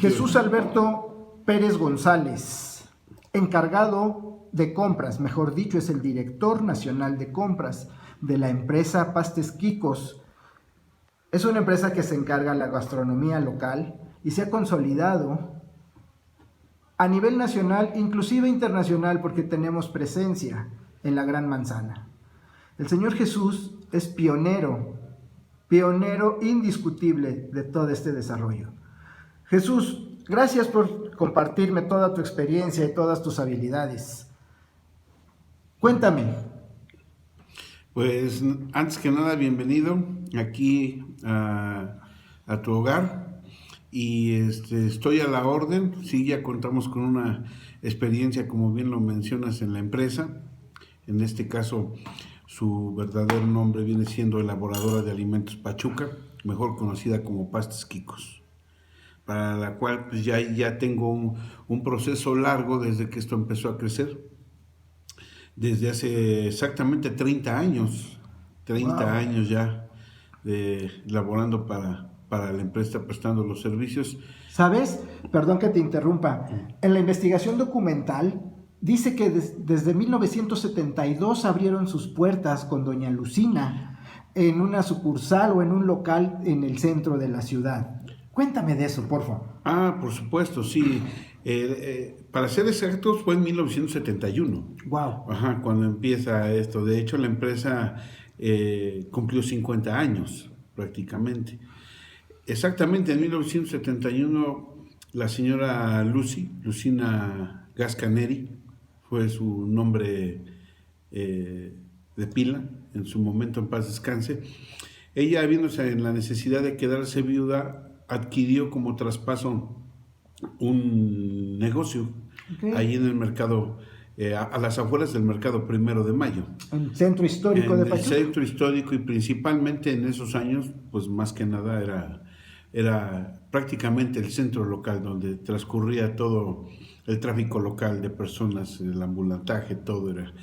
Jesús Alberto Pérez González, encargado de compras, mejor dicho, es el director nacional de compras de la empresa Pastes Quicos. Es una empresa que se encarga de la gastronomía local y se ha consolidado a nivel nacional, inclusive internacional, porque tenemos presencia en la Gran Manzana. El Señor Jesús es pionero indiscutible de todo este desarrollo. Jesús, gracias por compartirme toda tu experiencia y todas tus habilidades. Cuéntame. Pues antes que nada, bienvenido aquí a tu hogar y estoy a la orden. Sí, ya contamos con una experiencia, como bien lo mencionas, en la empresa. En este caso, su verdadero nombre viene siendo Elaboradora de Alimentos Pachuca, mejor conocida como Pastes Quicos, para la cual pues ya tengo un proceso largo desde que esto empezó a crecer. Desde hace exactamente 30 años, 30 Wow. años ya laborando para la empresa, prestando los servicios. ¿Sabes? Perdón que te interrumpa. En la investigación documental dice que desde 1972 abrieron sus puertas con doña Lucina en una sucursal o en un local en el centro de la ciudad. Cuéntame de eso, por favor. Por supuesto, sí. Para ser exactos, fue en 1971. Wow. Ajá, cuando empieza esto. De hecho, la empresa cumplió 50 años prácticamente. Exactamente, en 1971, la señora Lucina Gascaneri, fue su nombre de pila, en su momento en paz descanse. Ella, viéndose en la necesidad de quedarse viuda, adquirió como traspaso un negocio ahí en el mercado, a las afueras del mercado 1 de Mayo. En el centro histórico En de el Pachuca. centro histórico, y principalmente en esos años, pues más que nada era prácticamente el centro local donde transcurría todo el tráfico local de personas, el ambulantaje, todo era.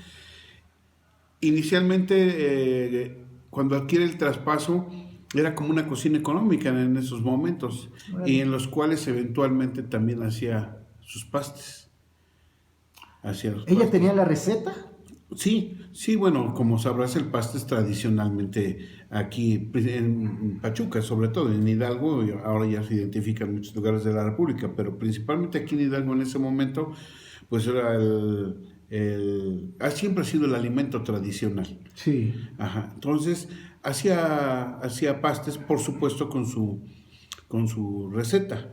Inicialmente, cuando adquiere el traspaso, era como una cocina económica en esos momentos, Bueno. y en los cuales eventualmente también hacía sus pastes. ¿Ella tenía la receta? Sí, bueno, como sabrás, el pastes tradicionalmente aquí en Pachuca, sobre todo en Hidalgo, y ahora ya se identifican en muchos lugares de la República, pero principalmente aquí en Hidalgo en ese momento, pues era siempre ha sido el alimento tradicional. Sí. Ajá. Entonces, hacía pastes, por supuesto, con su receta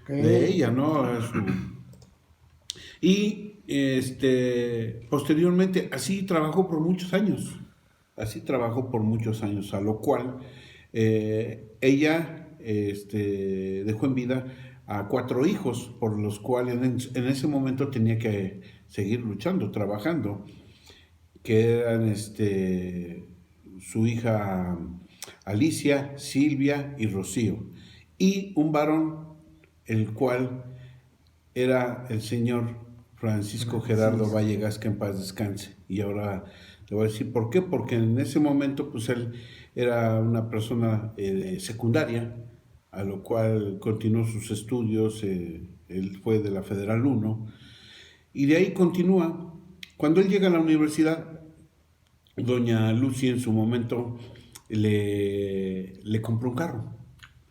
de ella, ¿no? Y posteriormente, así trabajó por muchos años. A lo cual ella dejó en vida a 4 hijos, por los cuales en ese momento tenía que seguir luchando, trabajando, que eran su hija Alicia, Silvia y Rocío, y un varón, el cual era el señor Francisco Gerardo Valle Gasca, en paz descanse. Y ahora te voy a decir por qué, porque en ese momento pues él era una persona secundaria, a lo cual continuó sus estudios. Él fue de la Federal 1 y de ahí continúa. Cuando él llega a la universidad, doña Lucy en su momento le compró un carro.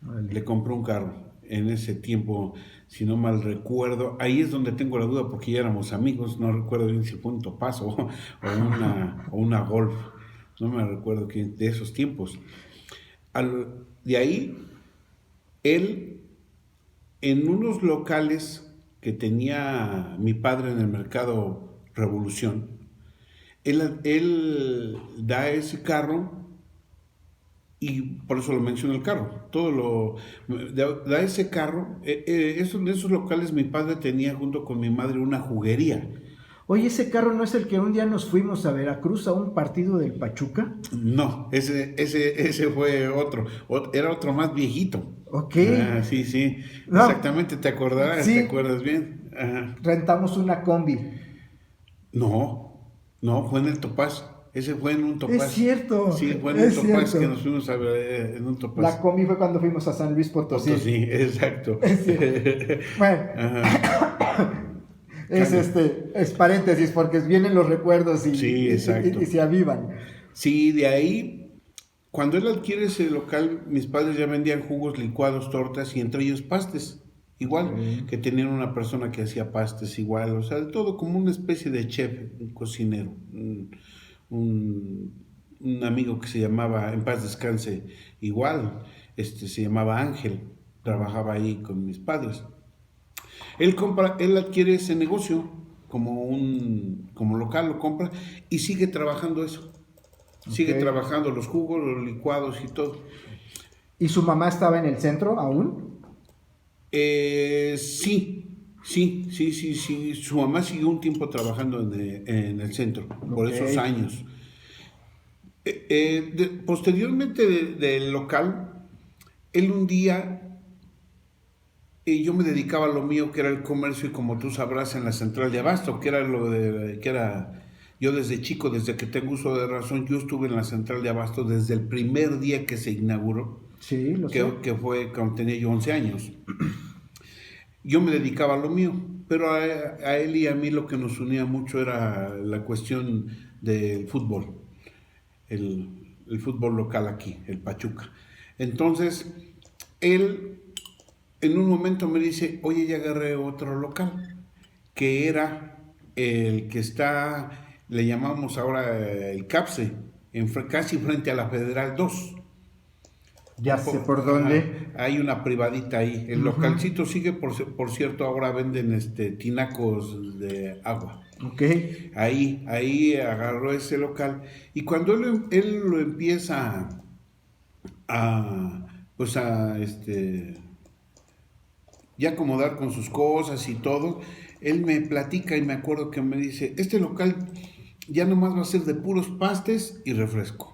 Vale. Le compró un carro. En ese tiempo, si no mal recuerdo, ahí es donde tengo la duda, porque ya éramos amigos, no recuerdo bien si fue un Topazo o una Golf, no me recuerdo de esos tiempos. De ahí, él, en unos locales que tenía mi padre en el mercado Revolución, él da ese carro. Y por eso lo menciono, el carro. Da ese carro. En esos locales mi padre tenía junto con mi madre una juguería. Oye, ¿ese carro no es el que un día nos fuimos a Veracruz a un partido del Pachuca? No, ese fue otro. Era otro más viejito. Ok. Sí. No. Exactamente, te acordarás, Sí. ¿te acuerdas bien? Ajá. Rentamos una combi. No, fue en el Topaz. Ese fue en un Es Topaz. cierto. Sí, fue en un Es Topaz cierto. que nos fuimos a ver en un Topaz. La combi fue cuando fuimos a San Luis Potosí. Potosí, exacto. Es cierto. Bueno, Ajá. es paréntesis porque vienen los recuerdos Sí, exacto. y se avivan. Sí, de ahí, cuando él adquiere ese local, mis padres ya vendían jugos, licuados, tortas y entre ellos pastes. Igual, Ok. que tenían una persona que hacía pastes igual, o sea, de todo como una especie de chef, un cocinero, un, un amigo que se llamaba, en paz descanse, igual, se llamaba Ángel, trabajaba ahí con mis padres. Él adquiere ese negocio como local, lo compra y sigue trabajando eso. Sigue Ok. trabajando los jugos, los licuados y todo. ¿Y su mamá estaba en el centro aún? Sí. Su mamá siguió un tiempo trabajando en el centro, por Ok. esos años. Posteriormente del local, él un día, yo me dedicaba a lo mío, que era el comercio, y como tú sabrás, en la central de abasto, yo desde chico, desde que tengo uso de razón, yo estuve en la central de abasto desde el primer día que se inauguró, Sí, lo sé. que fue cuando tenía yo 11 años. Yo me dedicaba a lo mío, pero a él y a mí lo que nos unía mucho era la cuestión del fútbol, el, el fútbol local aquí, el Pachuca. Entonces, él en un momento me dice, oye, ya agarré otro local, que era el que está, le llamamos ahora el CAPSE, casi frente a la Federal 2. Ya sé por dónde. Hay una privadita ahí. El Ujú. localcito sigue, por cierto, ahora venden tinacos de agua. Ok. Ahí agarró ese local. Y cuando él lo empieza pues ya acomodar con sus cosas y todo, él me platica y me acuerdo que me dice, este local ya nomás va a ser de puros pastes y refresco.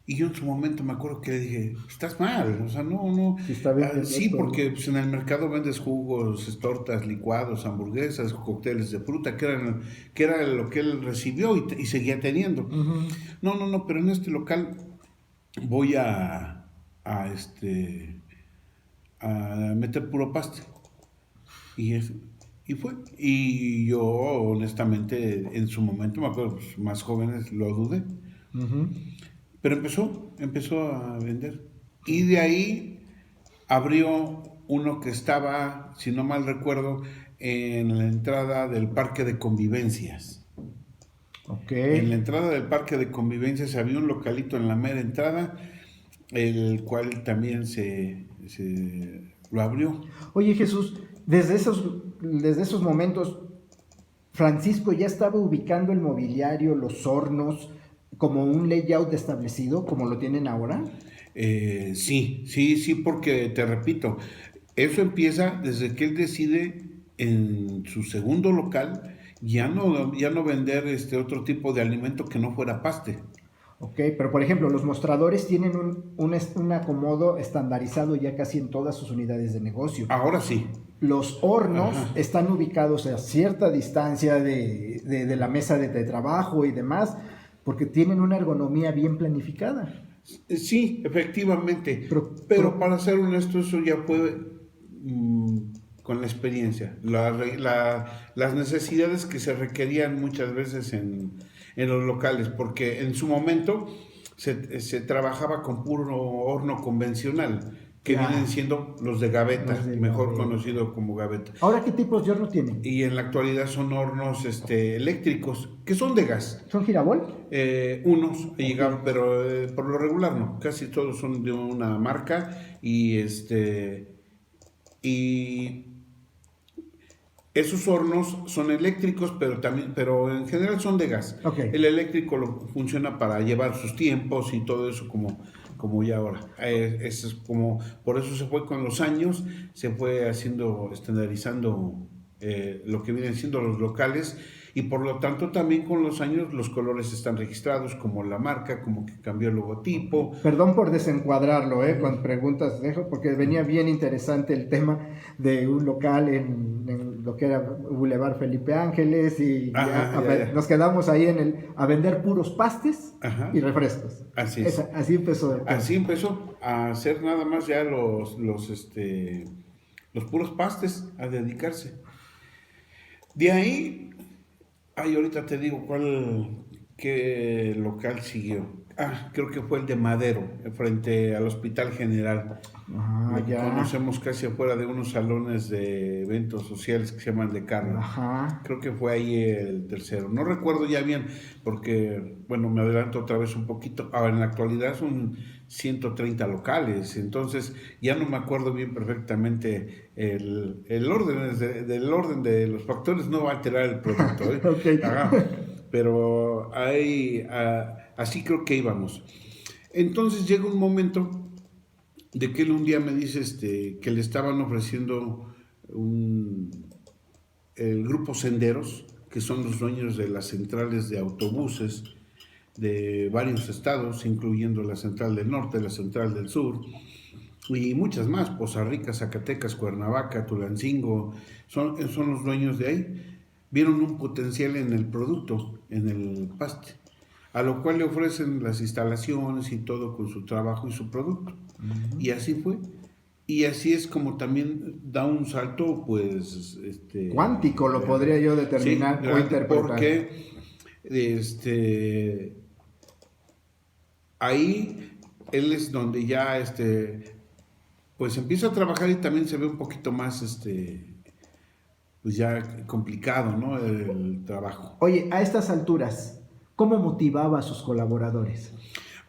Y yo en su momento me acuerdo que le dije, estás mal, o sea, no, Si está vendiendo sí, todo. porque pues, en el mercado vendes jugos, tortas, licuados, hamburguesas, cócteles de fruta, que era lo que él recibió y seguía teniendo. Ujú. No, pero en este local voy a, este, a meter puro paste. Y, es, y fue. Y yo, honestamente, en su momento, me acuerdo, pues, más jóvenes, lo dudé. Ujú. Pero empezó a vender. Y de ahí abrió uno que estaba, si no mal recuerdo, en la entrada del parque de convivencias. Ok. En la entrada del parque de convivencias había un localito en la mera entrada, el cual también se lo abrió. Oye, Jesús, desde esos momentos, Francisco ya estaba ubicando el mobiliario, los hornos, como un layout establecido, como lo tienen ahora. Sí, porque te repito, eso empieza desde que él decide en su segundo local ya no vender otro tipo de alimento que no fuera paste. Ok, pero por ejemplo, los mostradores tienen un acomodo estandarizado ya casi en todas sus unidades de negocio. Ahora sí. Los hornos Ajá. están ubicados a cierta distancia de la mesa de trabajo y demás, porque tienen una ergonomía bien planificada. Sí, efectivamente. Pero Pero para ser honesto, eso ya fue con la experiencia. Las necesidades que se requerían muchas veces en los locales, porque en su momento se trabajaba con puro horno convencional, que vienen ya, siendo los de los gaveta, de mejor gaveta. conocido como gaveta. Ahora, ¿qué tipos de horno tienen? Y en la actualidad son hornos eléctricos, que son de gas. ¿Son girabol? Unos llegaron, Ok. pero por lo regular no, casi todos son de una marca y esos hornos son eléctricos, pero en general son de gas. Ok. El eléctrico funciona para llevar sus tiempos y todo eso como ya ahora. Eso es por eso se fue con los años, se fue estandarizando lo que vienen siendo los locales Y por lo tanto también con los años los colores están registrados como la marca, como que cambió el logotipo. Perdón por desencuadrarlo, con preguntas, dejo, porque venía bien interesante el tema de un local en lo que era Boulevard Felipe Ángeles y Ya. Nos quedamos ahí a vender puros pastes y refrescos. Así es. Así empezó. Así empezó a hacer nada más ya los puros pastes, a dedicarse. De ahí, ahorita te digo qué local siguió. Creo que fue el de Madero, frente al Hospital General. Lo conocemos casi afuera de unos salones de eventos sociales que se llaman de Carlos. Creo que fue ahí el tercero. No recuerdo ya bien, porque, bueno, me adelanto otra vez un poquito. Ahora, en la actualidad son 130 locales, entonces ya no me acuerdo bien perfectamente el orden. Del orden de los factores no va a alterar el producto. Okay. Pero ahí, así creo que íbamos. Entonces llega un momento de que él un día me dice que le estaban ofreciendo el grupo Senderos, que son los dueños de las centrales de autobuses de varios estados, incluyendo la central del norte, la central del sur, y muchas más, Poza Rica, Zacatecas, Cuernavaca, Tulancingo, son los dueños de ahí. Vieron un potencial en el producto, en el paste, a lo cual le ofrecen las instalaciones y todo con su trabajo y su producto. Y así fue. Y así es como también da un salto, pues... cuántico, lo podría yo determinar o interpretar. Porque ahí él es donde ya pues empieza a trabajar y también se ve un poquito más pues ya complicado, ¿no? El trabajo. Oye, a estas alturas, ¿cómo motivaba a sus colaboradores?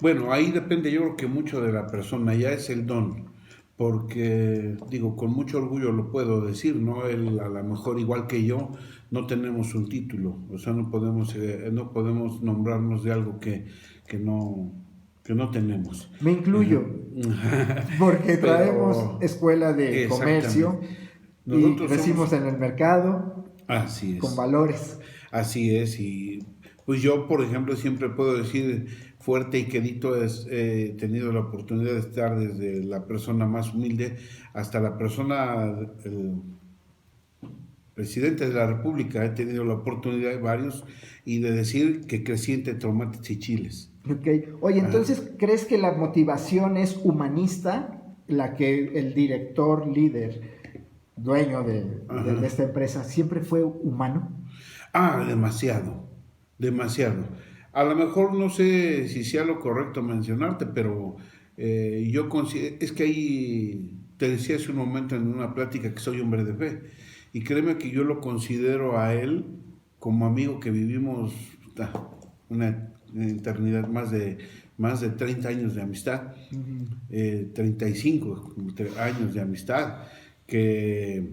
Bueno, ahí depende, yo creo que mucho de la persona, ya es el don, porque digo, con mucho orgullo lo puedo decir, ¿no? Él, a lo mejor igual que yo, no tenemos un título, o sea, no podemos nombrarnos de algo que no tenemos. Me incluyo, porque traemos escuela de comercio y crecimos en el mercado. Así es. Con valores. Así es, y pues yo, por ejemplo, siempre puedo decir fuerte y quedito, he tenido la oportunidad de estar desde la persona más humilde hasta la persona, el presidente de la República, he tenido la oportunidad de varios, y de decir que crecí entre tomates y chiles. Okay. Oye, entonces, ¿crees que la motivación es humanista, la que el director, líder, dueño de esta empresa, siempre fue humano? Demasiado. A lo mejor no sé si sea lo correcto mencionarte, pero yo considero, es que ahí te decía hace un momento en una plática que soy hombre de fe, y créeme que yo lo considero a él como amigo que vivimos una eternidad, más de 30 años de amistad, 35 años de amistad, que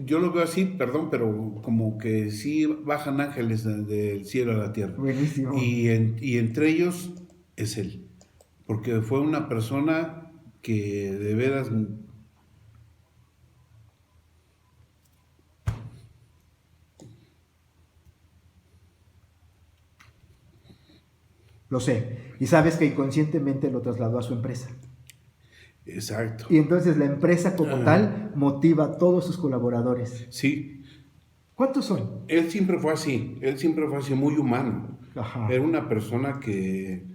yo lo veo así, perdón, pero como que sí bajan ángeles del cielo a la tierra. Buenísimo. Y entre ellos es él, porque fue una persona que de veras... Lo sé. Y sabes que inconscientemente lo trasladó a su empresa. Exacto. Y entonces la empresa como tal motiva a todos sus colaboradores. Sí. ¿Cuántos son? Él siempre fue así, muy humano. Ajá. Era una persona que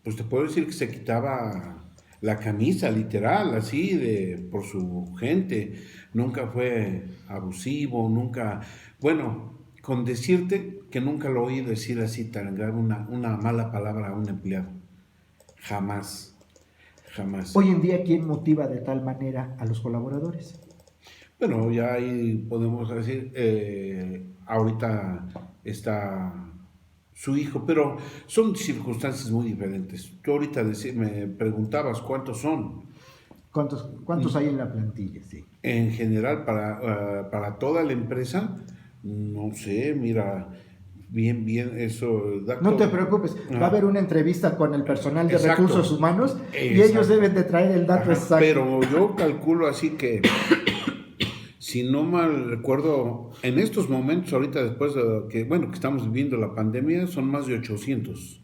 pues te puedo decir que se quitaba la camisa, literal, así, por su gente. Nunca fue abusivo, nunca... Bueno, con decirte que nunca lo oí decir así tan grave una mala palabra a un empleado. Jamás. Hoy en día, ¿quién motiva de tal manera a los colaboradores? Bueno, ya ahí podemos decir, ahorita está su hijo, pero son circunstancias muy diferentes. Tú ahorita me preguntabas cuántos son. ¿Cuántos hay en la plantilla? Sí. En general, para toda la empresa, no sé, mira... Bien, eso... No te preocupes, va a haber una entrevista con el personal de Exacto. recursos humanos y ellos deben de traer el dato exacto. Pero yo calculo así que si no mal recuerdo, en estos momentos, ahorita después de que, bueno, que estamos viviendo la pandemia, son más de 800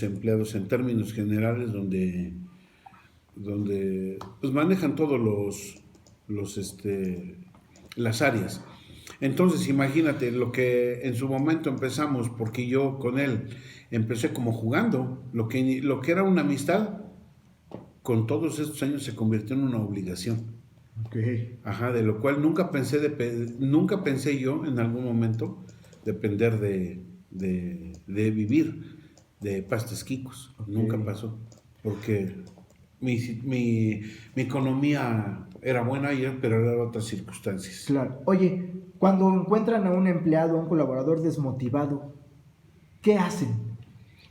empleados en términos generales, donde pues manejan todos las áreas. Entonces, imagínate lo que en su momento empezamos, porque yo con él empecé como jugando, lo que era una amistad, con todos estos años se convirtió en una obligación. Okay. Ajá, de lo cual nunca pensé yo en algún momento depender de vivir de pastas Quicos. Ok. Nunca pasó, porque mi economía era buena ayer, pero eran otras circunstancias. Claro. Oye, cuando encuentran a un empleado, a un colaborador desmotivado, ¿qué hacen?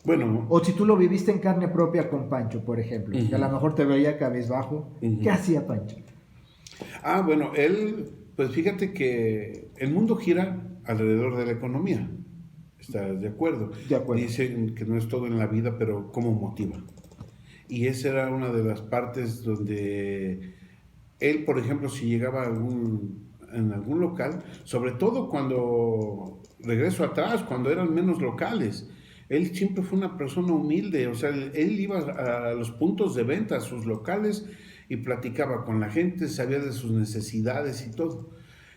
Bueno, O si tú lo viviste en carne propia con Pancho, por ejemplo, que a lo mejor te veía cabizbajo, ¿qué hacía Pancho? bueno, él, pues fíjate que el mundo gira alrededor de la economía. ¿Estás de acuerdo? De acuerdo. Dicen que no es todo en la vida, pero ¿cómo motiva? Y esa era una de las partes donde él, por ejemplo, si llegaba en algún local, sobre todo cuando regreso atrás, cuando eran menos locales, él siempre fue una persona humilde, o sea, él iba a los puntos de venta, a sus locales, y platicaba con la gente, sabía de sus necesidades y todo.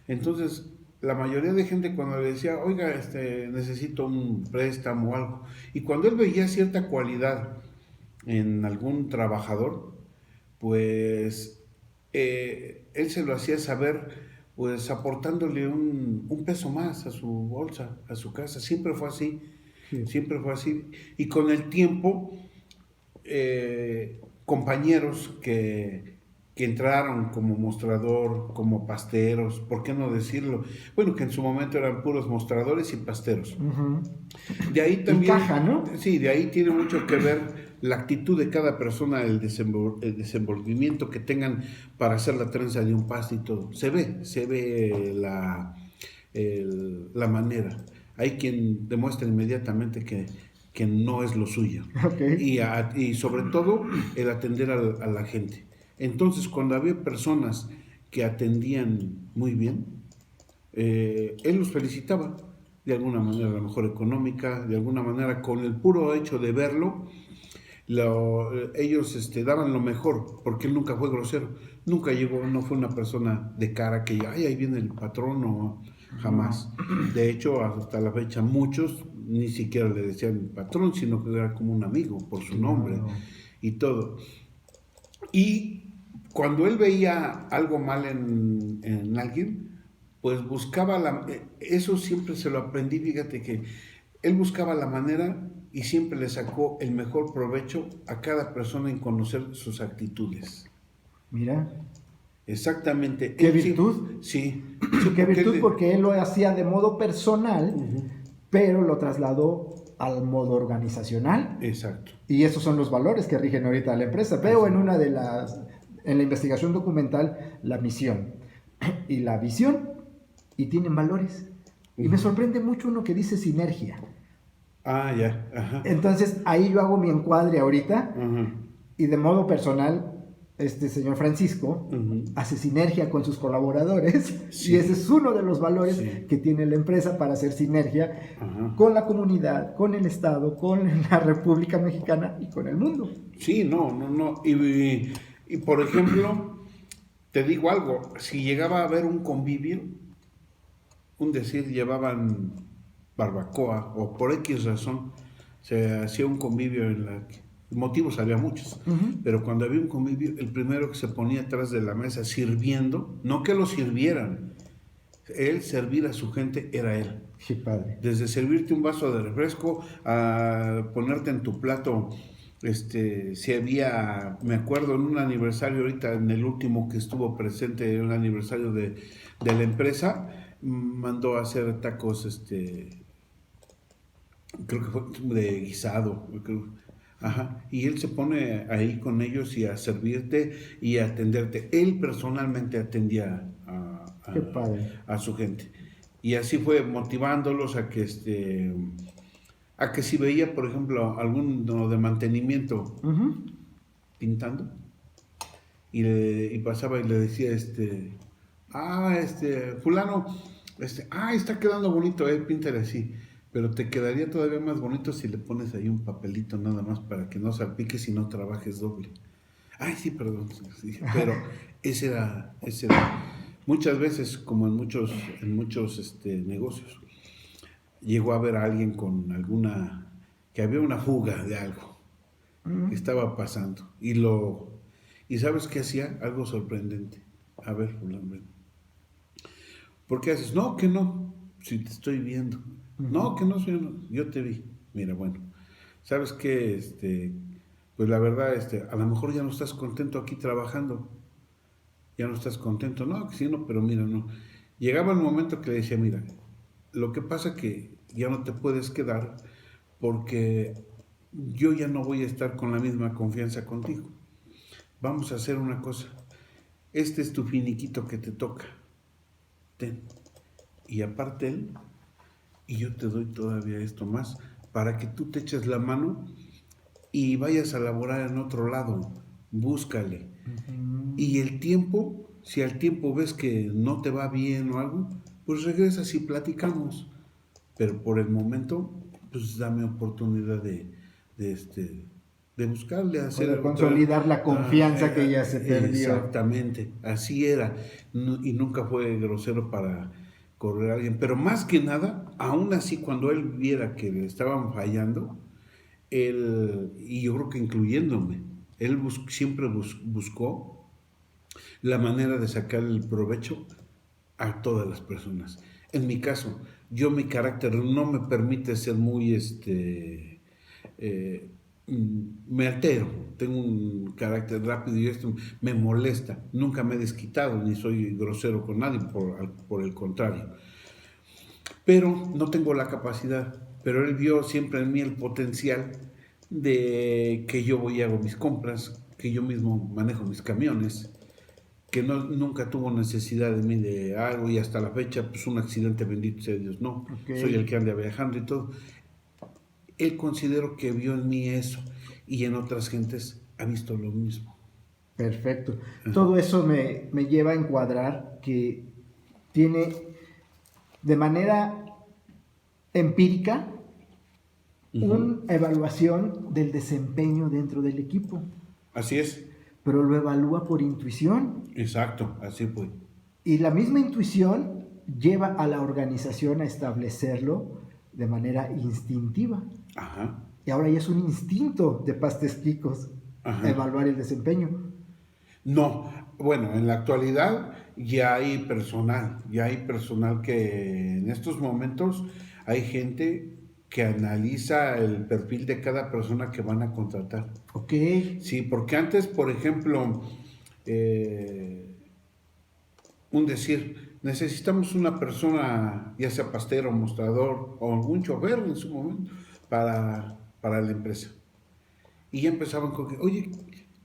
Entonces, la mayoría de gente cuando le decía, oiga, necesito un préstamo o algo, y cuando él veía cierta cualidad en algún trabajador, pues él se lo hacía saber, pues aportándole un peso más a su bolsa, a su casa. Siempre fue así, Sí. siempre fue así. Y con el tiempo, compañeros que entraron como mostrador, como pasteros, ¿por qué no decirlo? Bueno, que en su momento eran puros mostradores y pasteros. Ujú. De ahí también, caja, ¿no? sí, de ahí tiene mucho que ver la actitud de cada persona, el desenvolvimiento que tengan para hacer la trenza de un paste y todo. Se ve la manera. Hay quien demuestra inmediatamente que no es lo suyo. Ok. Y sobre todo el atender a la gente. Entonces, cuando había personas que atendían muy bien, él los felicitaba de alguna manera, a lo mejor económica, de alguna manera, con el puro hecho de verlo, ellos daban lo mejor, porque él nunca fue grosero, nunca llegó, no fue una persona de cara que, ay, ahí viene el patrón, o jamás. De hecho, hasta la fecha, muchos ni siquiera le decían patrón, sino que era como un amigo por su nombre y todo. Y cuando él veía algo mal en alguien, pues buscaba eso siempre se lo aprendí, fíjate que él buscaba la manera y siempre le sacó el mejor provecho a cada persona en conocer sus actitudes. Mira. Exactamente. ¿Qué virtud? Sí. Qué virtud, porque él lo hacía de modo personal, pero lo trasladó al modo organizacional. Exacto. Y esos son los valores que rigen ahorita a la empresa. Veo en en la investigación documental, la misión y la visión, y tienen valores. Y me sorprende mucho uno que dice sinergia. Ah, ya. Ajá. Entonces, ahí yo hago mi encuadre ahorita, y de modo personal, este señor Francisco hace sinergia con sus colaboradores, y ese es uno de los valores que tiene la empresa para hacer sinergia con la comunidad, con el Estado, con la República Mexicana y con el mundo. Sí, no. Y por ejemplo, te digo algo, si llegaba a haber un convivio, un decir, llevaban barbacoa o por X razón, se hacía un convivio en la que motivos había muchos, pero cuando había un convivio, el primero que se ponía atrás de la mesa sirviendo, no que lo sirvieran, él servir a su gente era él. Sí, padre. Desde servirte un vaso de refresco a ponerte en tu plato, si había, me acuerdo en un aniversario ahorita, en el último que estuvo presente, en un aniversario de la empresa, mandó a hacer tacos, creo que fue de guisado, creo. Ajá, y él se pone ahí con ellos y a servirte y a atenderte. Él personalmente atendía Qué padre. a su gente. Y así fue motivándolos a que si veía, por ejemplo, alguno de mantenimiento pintando, y pasaba y le decía, fulano, está quedando bonito, píntale así. Pero te quedaría todavía más bonito si le pones ahí un papelito nada más para que no salpiques y no trabajes doble. Ay, sí, perdón. Sí, pero ese era. Muchas veces, como en muchos negocios, llegó a ver a alguien con que había una fuga de algo que Mm. estaba pasando. ¿Y sabes qué hacía? Algo sorprendente. A ver, fulano, ven. ¿Por qué haces? No, que no, si te estoy viendo. No, Ujú. que no, señor, yo te vi. Mira, bueno, sabes que, pues la verdad, a lo mejor ya no estás contento aquí trabajando, ya no estás contento, no, que sí, no, pero mira, no. Llegaba el momento que le decía, mira, lo que pasa que ya no te puedes quedar porque yo ya no voy a estar con la misma confianza contigo. Vamos a hacer una cosa. Este es tu finiquito que te toca. Ten. Y aparte él, y yo te doy todavía esto más, para que tú te eches la mano y vayas a laborar en otro lado. Búscale. Ujú. Y el tiempo, si al tiempo ves que no te va bien o algo, pues regresas y platicamos. Pero por el momento, pues dame oportunidad de, este, de buscarle, O hacer de otra. consolidar la confianza que ya se perdió. Exactamente, así era. Y nunca fue grosero para correr a alguien. Pero más que nada, aún así, cuando él viera que le estaban fallando, y yo creo que incluyéndome, él siempre buscó la manera de sacar el provecho a todas las personas. En mi caso, mi carácter no me permite ser muy, eh, me altero, tengo un carácter rápido y esto me molesta. Nunca me he desquitado ni soy grosero con nadie, por el contrario. Pero no tengo la capacidad. Pero él vio siempre en mí el potencial de que yo voy y hago mis compras, que yo mismo manejo mis camiones, que nunca tuvo necesidad de mí de algo y hasta la fecha, pues un accidente, bendito sea Dios, no. Ok, Soy el que anda viajando y todo. Él considero que vio en mí eso y en otras gentes ha visto lo mismo. perfecto. Ajá. Todo eso me lleva a encuadrar que tiene de manera empírica Ujú. una evaluación del desempeño dentro del equipo, Así es, pero lo evalúa por intuición. exacto, así fue. Y la misma intuición lleva a la organización a establecerlo de manera instintiva. Ajá, Y ahora ya es un instinto de Pastesquicos ajá. evaluar el desempeño. No, bueno, en la actualidad ya hay personal que en estos momentos hay gente que analiza el perfil de cada persona que van a contratar. Ok, Sí, porque antes, por ejemplo, eh, necesitamos una persona, ya sea pastero, mostrador o algún chofer en su momento, para la empresa. Y ya empezaban con que, oye,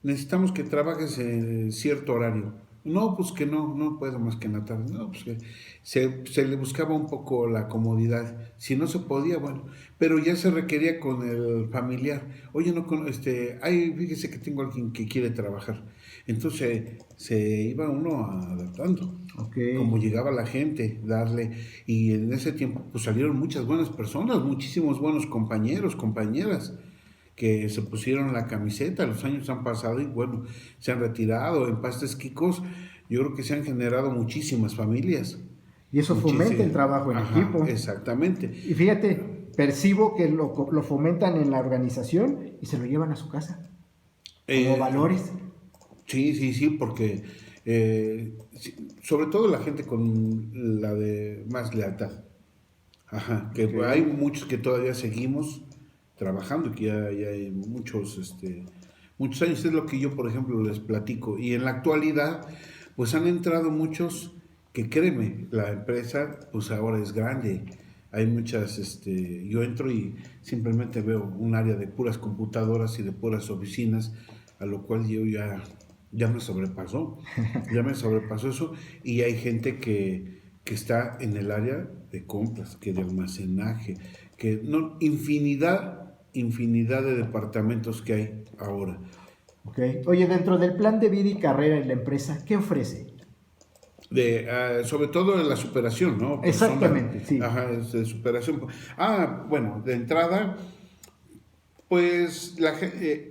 necesitamos que trabajes en cierto horario. No, pues que no puedo más que en la tarde. No, pues que se le buscaba un poco la comodidad. Si no se podía, bueno, pero ya se requería con el familiar. Oye, no, fíjese que tengo alguien que quiere trabajar. Entonces se iba uno adaptando. ok. Como llegaba la gente, darle, y en ese tiempo pues salieron muchas buenas personas, muchísimos buenos compañeros, compañeras que se pusieron la camiseta, los años han pasado y bueno, se han retirado. En Pastes Quicos, yo creo que se han generado muchísimas familias. Y eso fomenta el Muchísimas. trabajo en Ajá, equipo. exactamente. Y fíjate, percibo que lo fomentan en la organización y se lo llevan a su casa, como Eh, valores. sí, sí, sí, porque sobre todo la gente con la de más lealtad. Ajá, que Ok. hay muchos que todavía seguimos trabajando, que ya hay muchos años. Es lo que yo, por ejemplo, les platico. Y en la actualidad, pues han entrado muchos que, créeme, la empresa, pues ahora es grande. Hay muchas, yo entro y simplemente veo un área de puras computadoras y de puras oficinas, a lo cual yo ya me sobrepasó eso, y hay gente que está en el área de compras, que de almacenaje, que no, infinidad de departamentos que hay ahora. Ok. Oye, dentro del plan de vida y carrera en la empresa, ¿qué ofrece? sobre todo en la superación, ¿no? Exactamente, sí. Ajá, es de superación. Bueno, de entrada, pues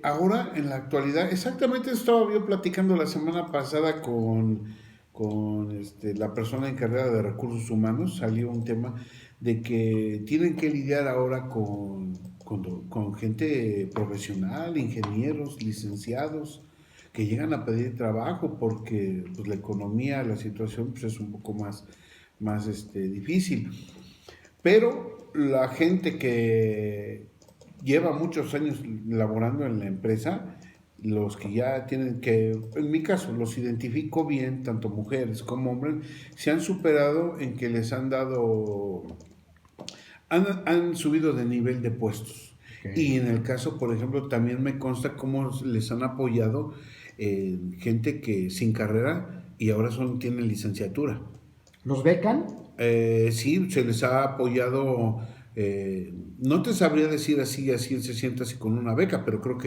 ahora en la actualidad, exactamente estaba yo platicando la semana pasada con la persona encargada de recursos humanos, salió un tema de que tienen que lidiar ahora con gente profesional, ingenieros, licenciados, que llegan a pedir trabajo porque pues, la economía, la situación pues, es un poco más difícil. Pero la gente que lleva muchos años laborando en la empresa, los que ya tienen que, en mi caso, los identifico bien, tanto mujeres como hombres, se han superado en que les han dado, han subido de nivel de puestos. Okay. Y en el caso, por ejemplo, también me consta cómo les han apoyado gente que sin carrera y ahora tienen licenciatura. ¿Los becan? Sí, se les ha apoyado, no te sabría decir así se sienta así con una beca, pero creo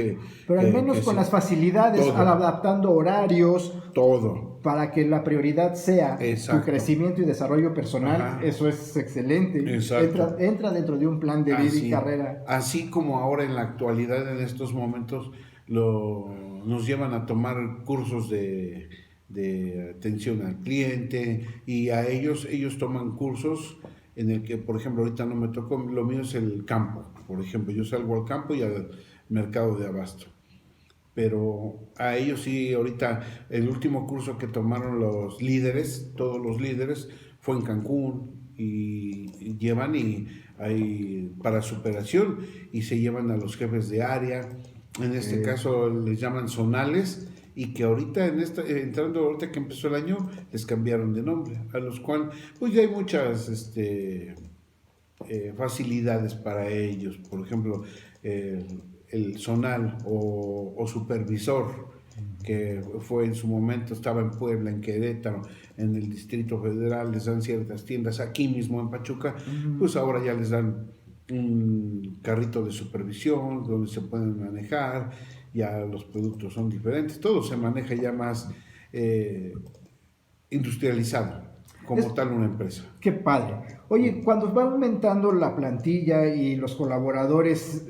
Pero al menos con las facilidades, todo, adaptando horarios, todo, para que la prioridad sea tu exacto, crecimiento y desarrollo personal, ajá, eso es excelente. exacto. Entra dentro de un plan de vida y Así, carrera. así como ahora en la actualidad, en estos momentos, nos llevan a tomar cursos de atención al cliente y a ellos toman cursos en el que, por ejemplo, ahorita no me tocó, lo mío es el campo, por ejemplo, yo salgo al campo y al mercado de abasto. Pero a ellos sí, ahorita el último curso que tomaron los líderes, todos los líderes, fue en Cancún y llevan para superación y se llevan a los jefes de área, en este caso les llaman zonales y que ahorita entrando ahorita que empezó el año les cambiaron de nombre, a los cuales pues ya hay muchas facilidades para ellos, por ejemplo, el zonal o supervisor, que fue en su momento, estaba en Puebla, en Querétaro, en el Distrito Federal, les dan ciertas tiendas, aquí mismo en Pachuca, pues ahora ya les dan un carrito de supervisión donde se pueden manejar, ya los productos son diferentes, todo se maneja ya más industrializado, como tal una empresa. Qué padre. Oye, cuando va aumentando la plantilla y los colaboradores,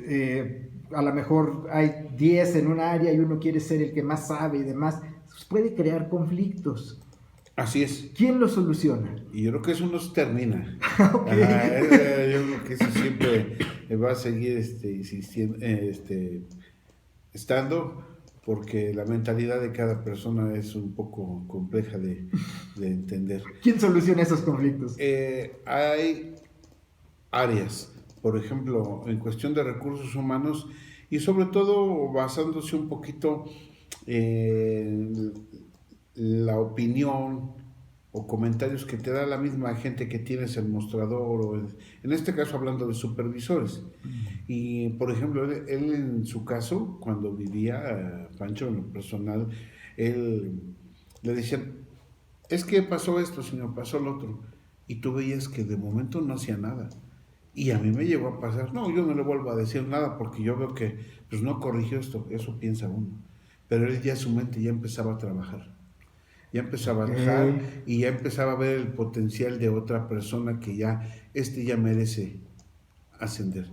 a lo mejor hay 10 en un área y uno quiere ser el que más sabe y demás, pues puede crear conflictos. Así es. ¿Quién lo soluciona? Y yo creo que eso no se termina. Okay. Yo creo que eso siempre va a seguir insistiendo, estando, porque la mentalidad de cada persona es un poco compleja de entender. ¿Quién soluciona esos conflictos? Hay áreas, por ejemplo, en cuestión de recursos humanos y sobre todo basándose un poquito en la opinión o comentarios que te da la misma gente que tienes el mostrador o en este caso hablando de supervisores. Y por ejemplo, él en su caso, cuando vivía Pancho en lo personal, él le decían, es que pasó esto, señor, pasó lo otro. Y tú veías que de momento no hacía nada. Y a mí me llegó a pasar, no, yo no le vuelvo a decir nada porque yo veo que pues no corrigió esto, eso piensa uno. Pero él ya su mente ya empezaba a trabajar. Ya empezaba a dejar y ya empezaba a ver el potencial de otra persona que ya merece ascender.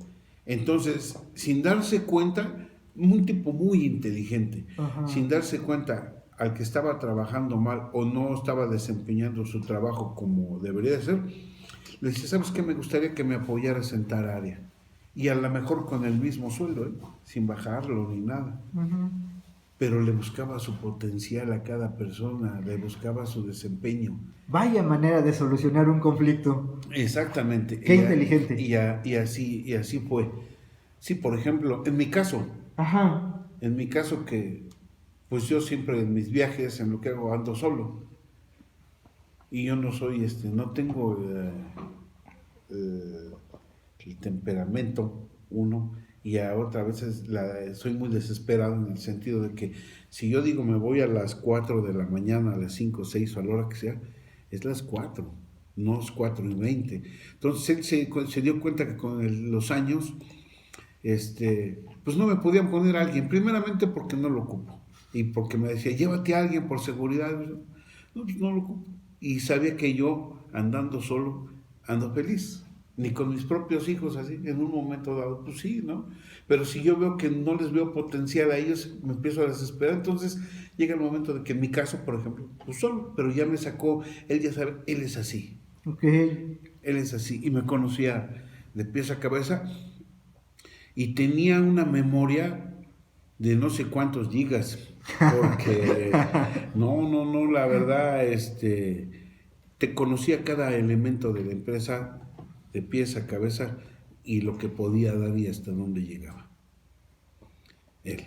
Entonces, sin darse cuenta, un tipo muy inteligente, Ajá. sin darse cuenta al que estaba trabajando mal o no estaba desempeñando su trabajo como debería de ser, le dice, ¿sabes qué? Me gustaría que me apoyaras en tal área. Y a lo mejor con el mismo sueldo, sin bajarlo ni nada. Uh-huh. Pero le buscaba su potencial a cada persona, le buscaba su desempeño. Vaya manera de solucionar un conflicto. Exactamente. Qué inteligente. Y así fue. Sí, por ejemplo, en mi caso, Ajá. en mi caso que, pues yo siempre en mis viajes, en lo que hago, ando solo. Y yo no soy, no tengo el temperamento, uno, y a otras veces soy muy desesperado en el sentido de que si yo digo me voy a las 4 de la mañana, a las 5, 6 o a la hora que sea, es las 4, no es 4:20. Entonces él se dio cuenta que con los años, pues no me podían poner a alguien, primeramente porque no lo ocupo, y porque me decía, llévate a alguien por seguridad. No, pues no lo ocupo. y sabía que yo, andando solo, ando feliz. Ni con mis propios hijos, así, en un momento dado, pues sí, ¿no? Pero si yo veo que no les veo potencial a ellos, me empiezo a desesperar. Entonces llega el momento de que en mi caso, por ejemplo, pues solo, pero ya me sacó, él ya sabe, él es así, Ok. él es así, y me conocía de pies a cabeza, y tenía una memoria de no sé cuántos gigas, porque no, la verdad, te conocía cada elemento de la empresa de pies a cabeza y lo que podía dar y hasta dónde llegaba él.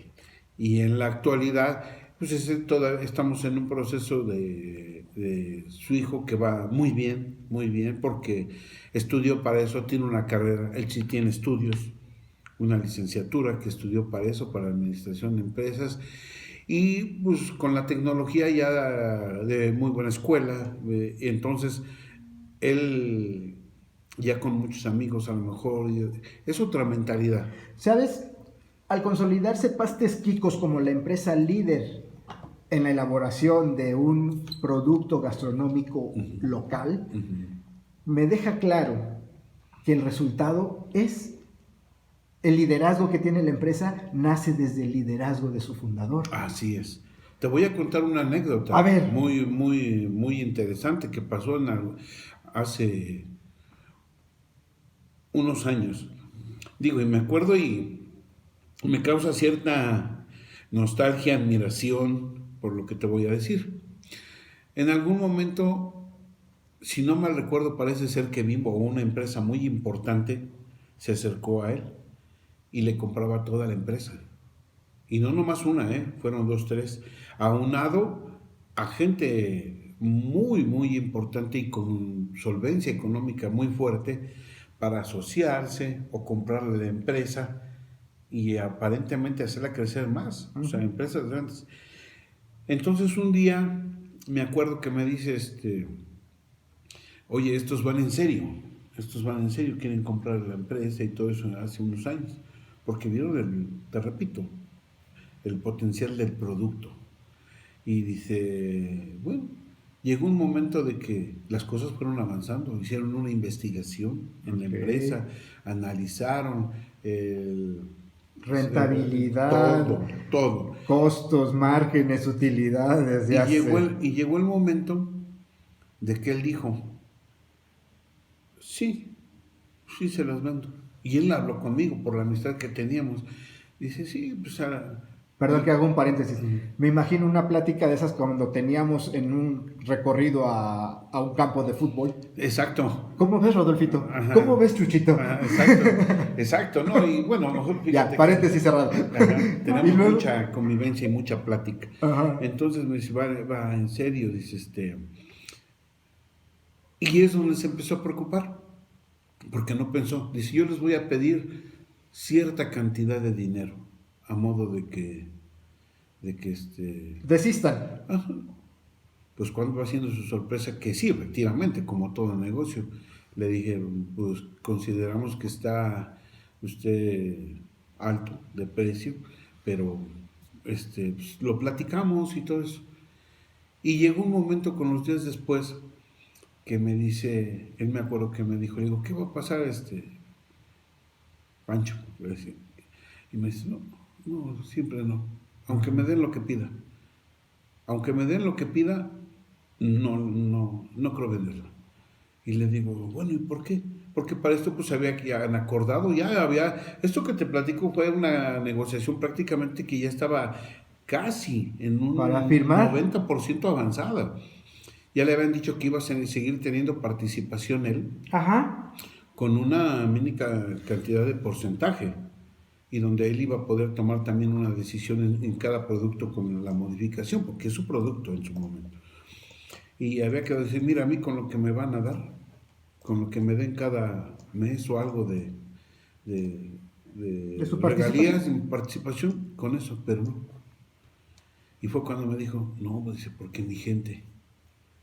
Y en la actualidad, pues estamos en un proceso de su hijo que va muy bien, porque estudió para eso, tiene una carrera, él sí tiene estudios, una licenciatura que estudió para eso, para administración de empresas, y pues con la tecnología ya de muy buena escuela, entonces él ya con muchos amigos a lo mejor, es otra mentalidad. ¿Sabes? Al consolidarse Pastes Quicos como la empresa líder en la elaboración de un producto gastronómico local, me deja claro que el resultado es el liderazgo que tiene la empresa nace desde el liderazgo de su fundador. Así es. Te voy a contar una anécdota A ver. muy interesante que pasó hace unos años. Digo, y me acuerdo y me causa cierta nostalgia, admiración por lo que te voy a decir. En algún momento, si no mal recuerdo, parece ser que Bimbo, una empresa muy importante, se acercó a él y le compraba toda la empresa. Y no nomás una, fueron dos, tres, aunado a gente muy importante y con solvencia económica muy fuerte para asociarse o comprarle la empresa y aparentemente hacerla crecer más, o sea, empresas grandes. Entonces un día me acuerdo que me dice, oye, estos van en serio, quieren comprar la empresa y todo eso hace unos años, porque vieron, te repito, el potencial del producto. Y dice, bueno, llegó un momento de que las cosas fueron avanzando, hicieron una investigación en la empresa, analizaron Rentabilidad, todo. costos, márgenes, utilidades, ya sé. Y llegó el momento de que él dijo, sí, sí se las vendo. Y él habló conmigo por la amistad que teníamos. Dice, sí, pues Perdón que hago un paréntesis. Me imagino una plática de esas cuando teníamos en un recorrido a un campo de fútbol. exacto. ¿Cómo ves, Rodolfito? Ajá. ¿Cómo ves, Chuchito? Ajá, exacto, ¿no? Y bueno, a lo mejor fíjate. Ya, paréntesis cerrado. Tenemos mucha convivencia y mucha plática. Ajá. Entonces me dice, va, en serio, dice, y es donde se empezó a preocupar, porque no pensó. Dice, yo les voy a pedir cierta cantidad de dinero, a modo de que Desistan. ajá. Pues cuando va haciendo su sorpresa, que sí, efectivamente, como todo negocio, le dijeron, pues consideramos que está usted alto de precio, pero pues, lo platicamos y todo eso. Y llegó un momento con los días después que me dice, él me acuerdo que me dijo, le digo, ¿qué va a pasar Pancho? Y me dice, no, siempre no, aunque me den lo que pida. Aunque me den lo que pida, no creo venderla. Y le digo, bueno, ¿y por qué? Porque para esto pues habían acordado, esto que te platico fue una negociación prácticamente que ya estaba casi en un Para firmar. 90% avanzada. Ya le habían dicho que iba a seguir teniendo participación él, Ajá. con una mínima cantidad de porcentaje, y donde él iba a poder tomar también una decisión en cada producto con la modificación, porque es su producto en su momento. Y había que decir, mira, a mí con lo que me van a dar, con lo que me den cada mes o algo ¿De su regalías, participación? de participación, con eso, pero no. Y fue cuando me dijo, no, dice, porque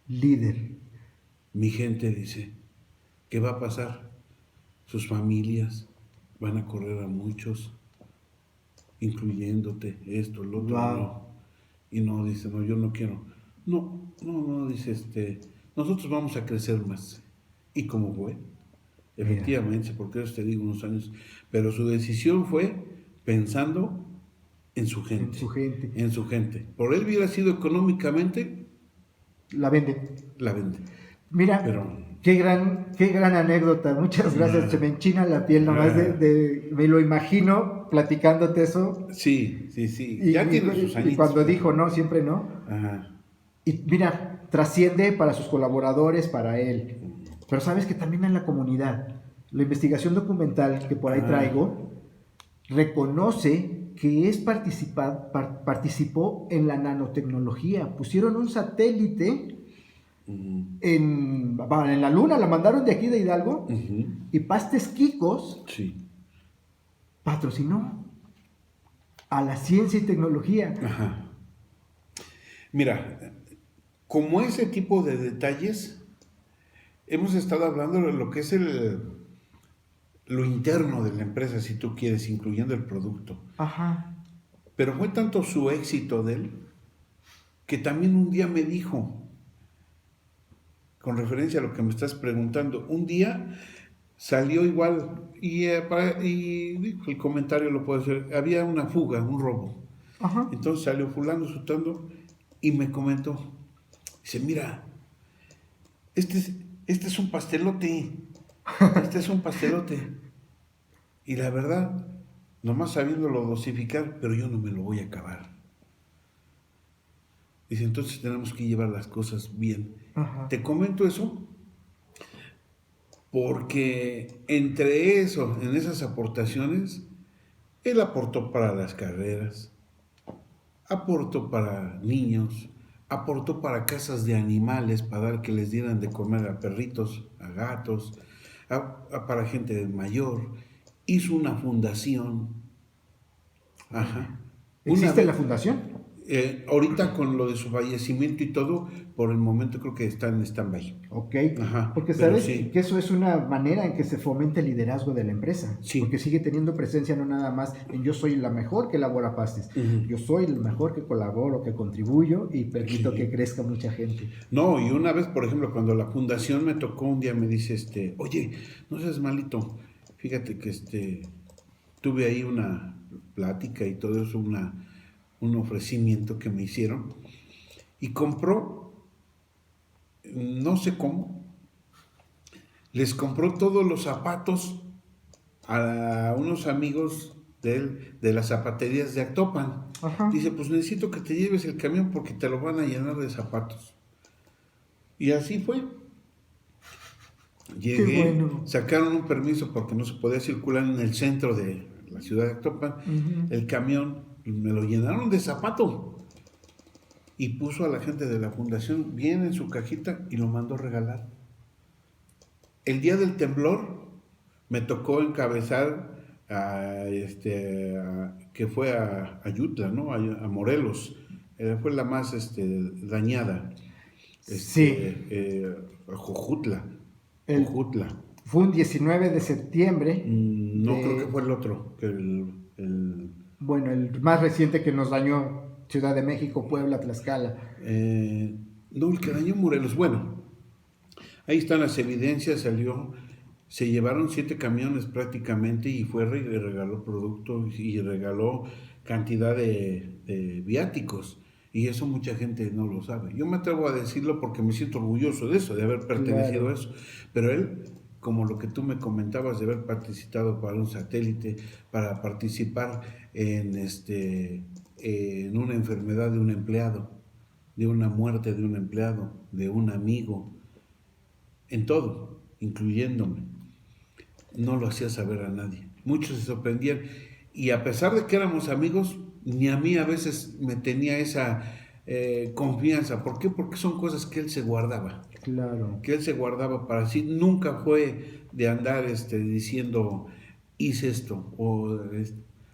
Líder. mi gente, dice, ¿qué va a pasar? Sus familias van a correr a muchos, incluyéndote, esto, lo otro, Wow. no. Y no, dice, no, yo no quiero. No, dice, nosotros vamos a crecer más. ¿Y cómo fue? Efectivamente, porque eso te digo unos años, pero su decisión fue pensando en su En gente, su gente. en su gente. Por él hubiera sido económicamente, La vende. la vende. Mira, Pero, qué gran anécdota. Muchas gracias. Se me enchina la piel nomás me lo imagino platicándote eso. sí, sí, sí, Y, ya y- tiene sus y añitos. cuando dijo no, siempre no. Ajá. Y mira, trasciende para sus colaboradores, para él. Pero sabes que también en la comunidad. La investigación documental que por ahí traigo reconoce que participó en la nanotecnología. Pusieron un satélite en la luna, la mandaron de aquí de Hidalgo, y Pastes Quicos Sí. patrocinó a la ciencia y tecnología. Ajá. Mira, como ese tipo de detalles, hemos estado hablando de lo que es lo interno de la empresa, si tú quieres, incluyendo el producto. Ajá. Pero fue tanto su éxito de él que también un día me dijo, con referencia a lo que me estás preguntando, un día salió igual y dijo, el comentario lo puedo hacer, había una fuga, un robo. Ajá. Entonces salió fulano, sutando y me comentó, dice, mira, este es, este es un pastelote, este es un pastelote. Y la verdad, nomás sabiéndolo dosificar, pero yo no me lo voy a acabar. Dice, entonces tenemos que llevar las cosas bien. Ajá. Te comento eso porque entre eso, en esas aportaciones, él aportó para las carreras, aportó para niños, aportó para casas de animales, para dar que les dieran de comer a perritos, a gatos, para gente mayor. Hizo una fundación. Ajá. Una ¿Existe la vez, fundación? ahorita con lo de su fallecimiento y todo, por el momento creo que está en stand-by. Ok, Ajá, porque pero sabes sí, que eso es una manera en que se fomenta el liderazgo de la empresa, sí. porque sigue teniendo presencia no nada más en yo soy la mejor que elabora pastes, yo soy el mejor que colaboro, que contribuyo y permito Sí. que crezca mucha gente. No, y una vez, por ejemplo, cuando la fundación me tocó, un día me dice, oye, no seas malito, fíjate que tuve ahí una plática y todo eso, un ofrecimiento que me hicieron, y compró, no sé cómo, les compró todos los zapatos a unos amigos de él, de las zapaterías de Actopan. Ajá. Dice, pues necesito que te lleves el camión porque te lo van a llenar de zapatos. Y así fue. Qué Llegué, bueno. sacaron un permiso porque no se podía circular en el centro de la ciudad de Actopan. El camión me lo llenaron de zapato y puso a la gente de la fundación bien en su cajita y lo mandó a regalar. El día del temblor me tocó encabezar que fue a Ayutla, ¿no? A Morelos. Fue la más dañada. Sí, A Jojutla. el, Jojutla. fue un 19 de septiembre No creo que de, fue el otro, que bueno, el más reciente que nos dañó Ciudad de México, Puebla, Tlaxcala. no, el que dañó Morelos. Bueno, ahí están las evidencias, se llevaron 7 camiones prácticamente y fue y regaló productos y regaló cantidad de viáticos. Y eso mucha gente no lo sabe. Yo me atrevo a decirlo porque me siento orgulloso de eso, de haber pertenecido a eso. Pero él, como lo que tú me comentabas, de haber participado para un satélite, para participar en una enfermedad de un empleado, de una muerte de un empleado, de un amigo, en todo, incluyéndome, no lo hacía saber a nadie. Muchos se sorprendían y a pesar de que éramos amigos, ni a mí a veces me tenía esa confianza. ¿Por qué? Porque son cosas que él se guardaba. Claro. Que él se guardaba para sí. Nunca fue de andar diciendo, hice esto.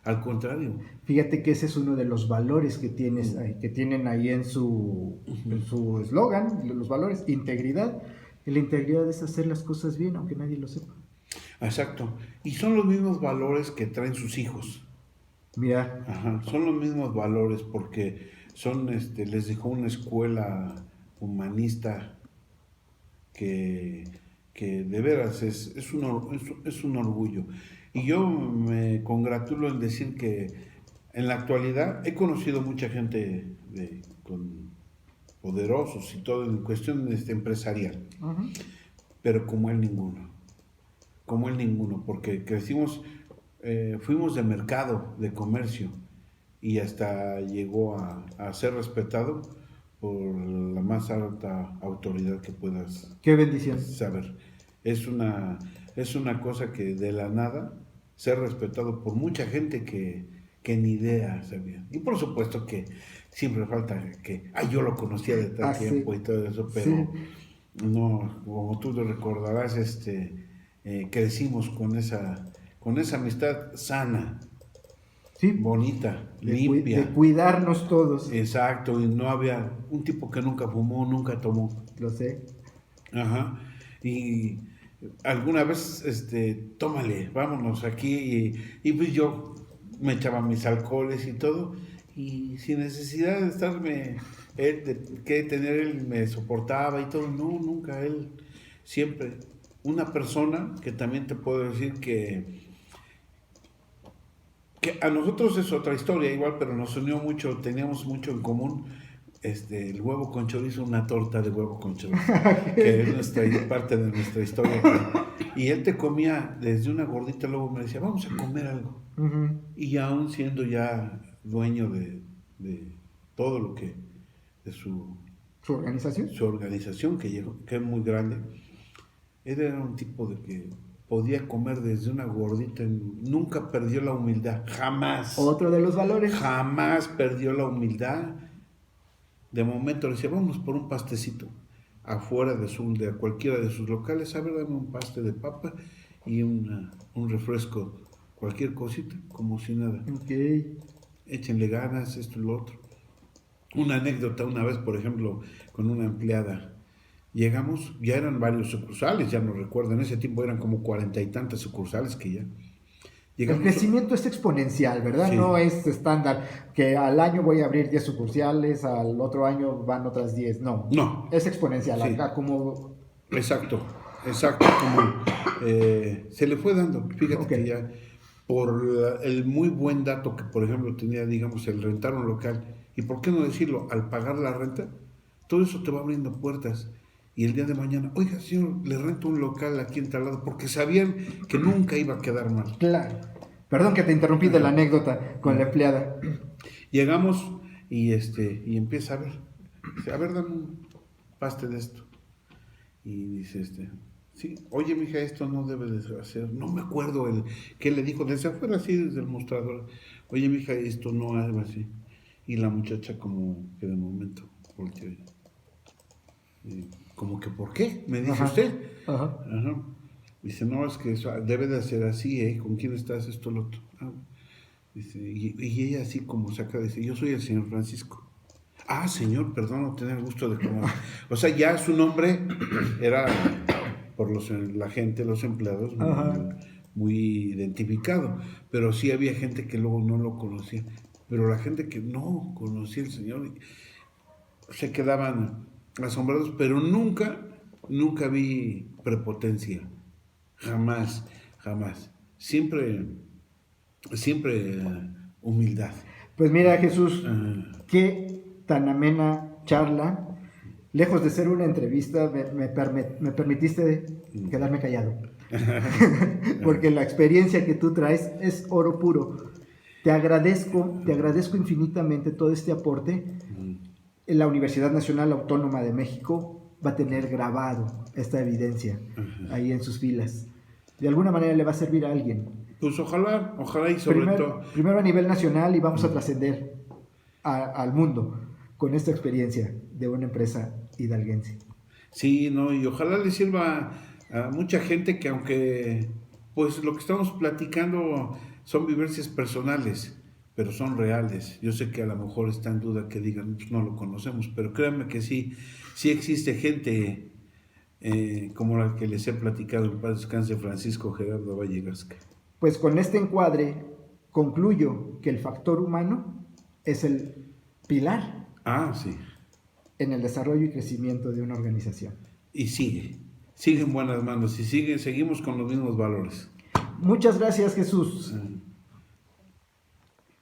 Al contrario. Fíjate que ese es uno de los valores que que tienen ahí en su eslogan, los valores, integridad. Y la integridad es hacer las cosas bien, aunque nadie lo sepa. Exacto. Y son los mismos valores que traen sus hijos. Mira, Ajá, son los mismos valores porque les dejó una escuela humanista que de veras es un orgullo. Y yo me congratulo en decir que en la actualidad he conocido mucha gente con poderosos y todo en cuestión empresarial, Ujú. pero como él ninguno, porque fuimos de mercado, de comercio, y hasta llegó a ser respetado por la más alta autoridad que puedas Qué bendición. saber. Es una cosa que de la nada, ser respetado por mucha gente que ni idea sabía. Y por supuesto que siempre falta yo lo conocía de tal Ah, sí. tiempo y todo eso, Sí. pero no, como tú lo recordarás, crecimos con esa amistad sana, Sí. bonita, De limpia. cuidarnos todos. Exacto, y no había un tipo que nunca fumó, nunca tomó. Lo sé. Ajá. Y alguna vez, tómale, vámonos aquí. Y pues yo me echaba mis alcoholes y todo. Y sin necesidad de estarme, que tener él me soportaba y todo. No, nunca él. Siempre. Una persona que también te puedo decir que a nosotros es otra historia igual, pero nos unió mucho, teníamos mucho en común. El huevo con chorizo, una torta de huevo con chorizo, que es parte de nuestra historia. Y él te comía desde una gordita, luego me decía, vamos a comer algo. Ujú. Y aún siendo ya dueño de todo lo de ¿Su organización? su organización, que es muy grande, él era un tipo de que podía comer desde una gordita, nunca perdió la humildad, jamás, Otro de los valores. jamás perdió la humildad. De momento le decía, vamos por un pastecito afuera de cualquiera de sus locales, a ver, dame un paste de papa y un refresco, cualquier cosita, como si nada. Ok. Échenle ganas, esto y lo otro. Una anécdota, una vez, por ejemplo, con una empleada. Llegamos, ya eran varios sucursales, ya no recuerdo, en ese tiempo eran como 40 y tantas sucursales que ya. El Llegamos, crecimiento es exponencial, ¿verdad? No sí, es estándar, que al año voy a abrir 10 sucursales, al otro año van otras 10. No, no, es exponencial. sí, Acá como... exacto, exacto, como se le fue dando. Fíjate Ok, que ya, por el muy buen dato que, por ejemplo, tenía, digamos, el rentar un local, y por qué no decirlo, al pagar la renta, todo eso te va abriendo puertas. Y el día de mañana, oiga, señor, le rento un local aquí en tal lado, porque sabían que nunca iba a quedar mal. claro. Perdón que te interrumpí de la Ajá. anécdota con la empleada. Llegamos y empieza a ver, dice, a ver, dame un paste de esto. Y dice, sí, oye, mija, esto no debe de hacer. No me acuerdo qué le dijo desde afuera, así, desde el mostrador. Oye, mija, esto no es así. Y la muchacha como que de momento volteó como que, ¿por qué? Me dice Ajá, usted. ajá. Ajá. Dice, no, es que eso debe de ser así, ¿eh? ¿Con quién estás? Esto, lo otro. Ah, dice, y ella así como saca, dice, yo soy el señor Francisco. Ah, señor, perdón, no tener el gusto de conocer. O sea, ya su nombre era por la gente, los empleados, Ajá. muy identificado. Pero sí había gente que luego no lo conocía. Pero la gente que no conocía al señor se quedaban asombrados, pero nunca vi prepotencia. Jamás, jamás. Siempre humildad. Pues mira, Jesús, Ah, qué tan amena charla. Lejos de ser una entrevista, me permitiste quedarme callado. Porque la experiencia que tú traes es oro puro. Te agradezco infinitamente todo este aporte. En la Universidad Nacional Autónoma de México va a tener grabado esta evidencia ahí en sus filas. De alguna manera le va a servir a alguien. pues ojalá y sobre todo. Primero a nivel nacional y vamos a trascender al mundo con esta experiencia de una empresa hidalguense. Sí, no, y ojalá le sirva a mucha gente que aunque pues lo que estamos platicando son vivencias personales, pero son reales. Yo sé que a lo mejor está en duda que digan, pues no lo conocemos, pero créanme que sí existe gente como la que les he platicado, en paz descanse Francisco Gerardo Valle Gasca. Pues con este encuadre concluyo que el factor humano es el pilar Ah, sí, en el desarrollo y crecimiento de una organización. y sigue. sigue en buenas manos y seguimos con los mismos valores. Muchas gracias, Jesús.